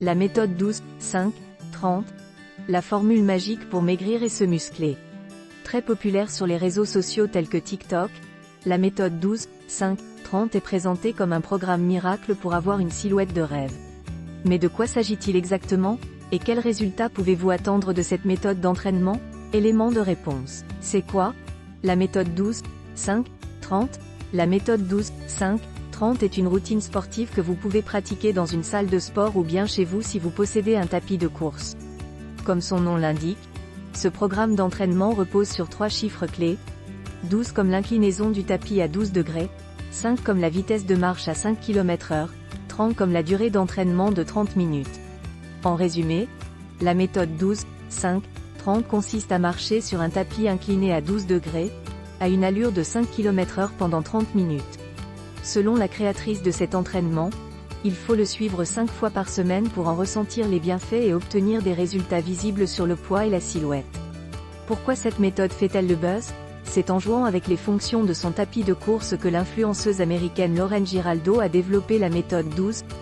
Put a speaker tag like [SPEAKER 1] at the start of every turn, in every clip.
[SPEAKER 1] La méthode 12-5-30, la formule magique pour maigrir et se muscler. Très populaire sur les réseaux sociaux tels que TikTok, la méthode 12-5-30 est présentée comme un programme miracle pour avoir une silhouette de rêve. Mais de quoi s'agit-il exactement? Et quels résultats pouvez-vous attendre de cette méthode d'entraînement? Élément de réponse. C'est quoi la méthode 12-5-30? La méthode 12-5-30 est une routine sportive que vous pouvez pratiquer dans une salle de sport ou bien chez vous si vous possédez un tapis de course. Comme son nom l'indique, ce programme d'entraînement repose sur 3 chiffres clés, 12 comme l'inclinaison du tapis à 12 degrés, 5 comme la vitesse de marche à 5 km/h, 30 comme la durée d'entraînement de 30 minutes. En résumé, la méthode 12-5-30 consiste à marcher sur un tapis incliné à 12 degrés, à une allure de 5 km/h pendant 30 minutes. Selon la créatrice de cet entraînement, il faut le suivre 5 fois par semaine pour en ressentir les bienfaits et obtenir des résultats visibles sur le poids et la silhouette. Pourquoi cette méthode fait-elle le buzz? C'est en jouant avec les fonctions de son tapis de course que l'influenceuse américaine Lauren Giraldo a développé la méthode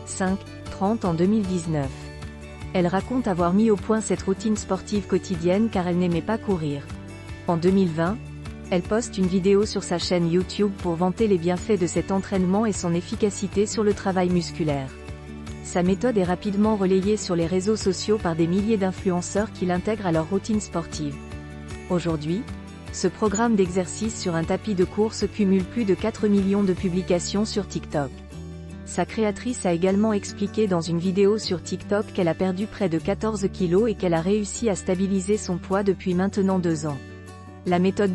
[SPEAKER 1] 12-5-30 en 2019. Elle raconte avoir mis au point cette routine sportive quotidienne car elle n'aimait pas courir. En 2020, elle poste une vidéo sur sa chaîne YouTube pour vanter les bienfaits de cet entraînement et son efficacité sur le travail musculaire. Sa méthode est rapidement relayée sur les réseaux sociaux par des milliers d'influenceurs qui l'intègrent à leur routine sportive. Aujourd'hui, ce programme d'exercice sur un tapis de course cumule plus de 4 millions de publications sur TikTok. Sa créatrice a également expliqué dans une vidéo sur TikTok qu'elle a perdu près de 14 kilos et qu'elle a réussi à stabiliser son poids depuis maintenant 2 ans. La méthode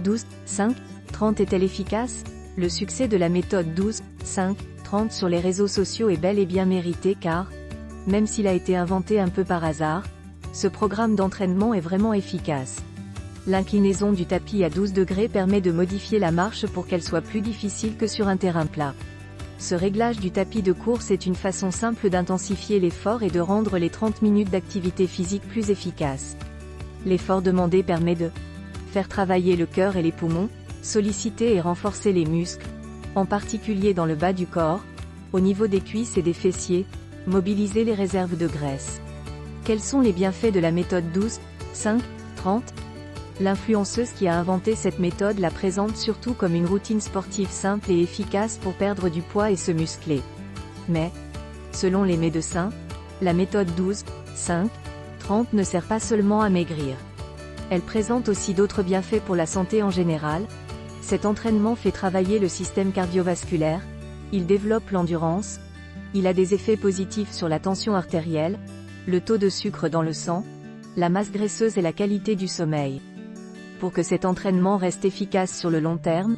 [SPEAKER 1] 12-5-30 est-elle efficace? Le succès de la méthode 12-5-30 sur les réseaux sociaux est bel et bien mérité car, même s'il a été inventé un peu par hasard, ce programme d'entraînement est vraiment efficace. L'inclinaison du tapis à 12 degrés permet de modifier la marche pour qu'elle soit plus difficile que sur un terrain plat. Ce réglage du tapis de course est une façon simple d'intensifier l'effort et de rendre les 30 minutes d'activité physique plus efficaces. L'effort demandé permet de faire travailler le cœur et les poumons, solliciter et renforcer les muscles, en particulier dans le bas du corps, au niveau des cuisses et des fessiers, mobiliser les réserves de graisse. Quels sont les bienfaits de la méthode 12-5-30? L'influenceuse qui a inventé cette méthode la présente surtout comme une routine sportive simple et efficace pour perdre du poids et se muscler. Mais, selon les médecins, la méthode 12-5-30 ne sert pas seulement à maigrir. Elle présente aussi d'autres bienfaits pour la santé en général. Cet entraînement fait travailler le système cardiovasculaire, il développe l'endurance, il a des effets positifs sur la tension artérielle, le taux de sucre dans le sang, la masse graisseuse et la qualité du sommeil. Pour que cet entraînement reste efficace sur le long terme,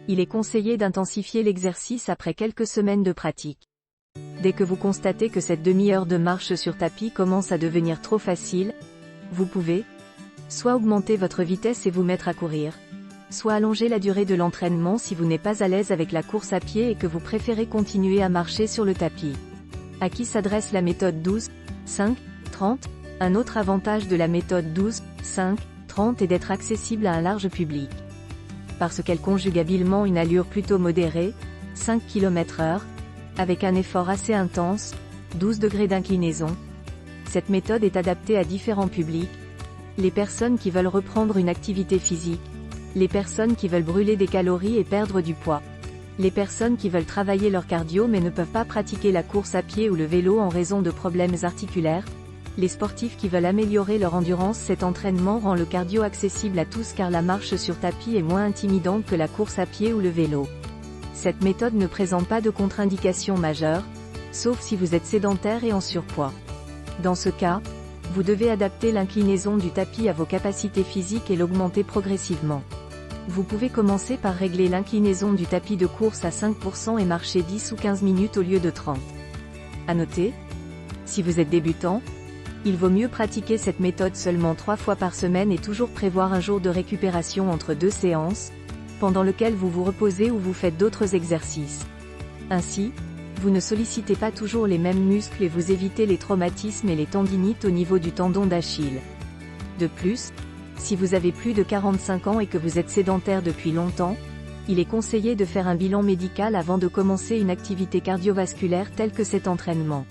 [SPEAKER 1] il est conseillé d'intensifier l'exercice après quelques semaines de pratique. Dès que vous constatez que cette demi-heure de marche sur tapis commence à devenir trop facile, vous pouvez soit augmenter votre vitesse et vous mettre à courir, soit allonger la durée de l'entraînement si vous n'êtes pas à l'aise avec la course à pied et que vous préférez continuer à marcher sur le tapis. À qui s'adresse la méthode 12-5-30? Un autre avantage de la méthode 12-5-30 est d'être accessible à un large public. Parce qu'elle conjugue habilement une allure plutôt modérée, 5 km/h, avec un effort assez intense, 12 degrés d'inclinaison. Cette méthode est adaptée à différents publics, les personnes qui veulent reprendre une activité physique, les personnes qui veulent brûler des calories et perdre du poids, les personnes qui veulent travailler leur cardio mais ne peuvent pas pratiquer la course à pied ou le vélo en raison de problèmes articulaires, les sportifs qui veulent améliorer leur endurance. Cet entraînement rend le cardio accessible à tous car la marche sur tapis est moins intimidante que la course à pied ou le vélo. Cette méthode ne présente pas de contre-indication majeure, sauf si vous êtes sédentaire et en surpoids. Dans ce cas, vous devez adapter l'inclinaison du tapis à vos capacités physiques et l'augmenter progressivement. Vous pouvez commencer par régler l'inclinaison du tapis de course à 5% et marcher 10 ou 15 minutes au lieu de 30. À noter, si vous êtes débutant, il vaut mieux pratiquer cette méthode seulement 3 fois par semaine et toujours prévoir un jour de récupération entre 2 séances, pendant lequel vous vous reposez ou vous faites d'autres exercices. Ainsi, vous ne sollicitez pas toujours les mêmes muscles et vous évitez les traumatismes et les tendinites au niveau du tendon d'Achille. De plus, si vous avez plus de 45 ans et que vous êtes sédentaire depuis longtemps, il est conseillé de faire un bilan médical avant de commencer une activité cardiovasculaire telle que cet entraînement.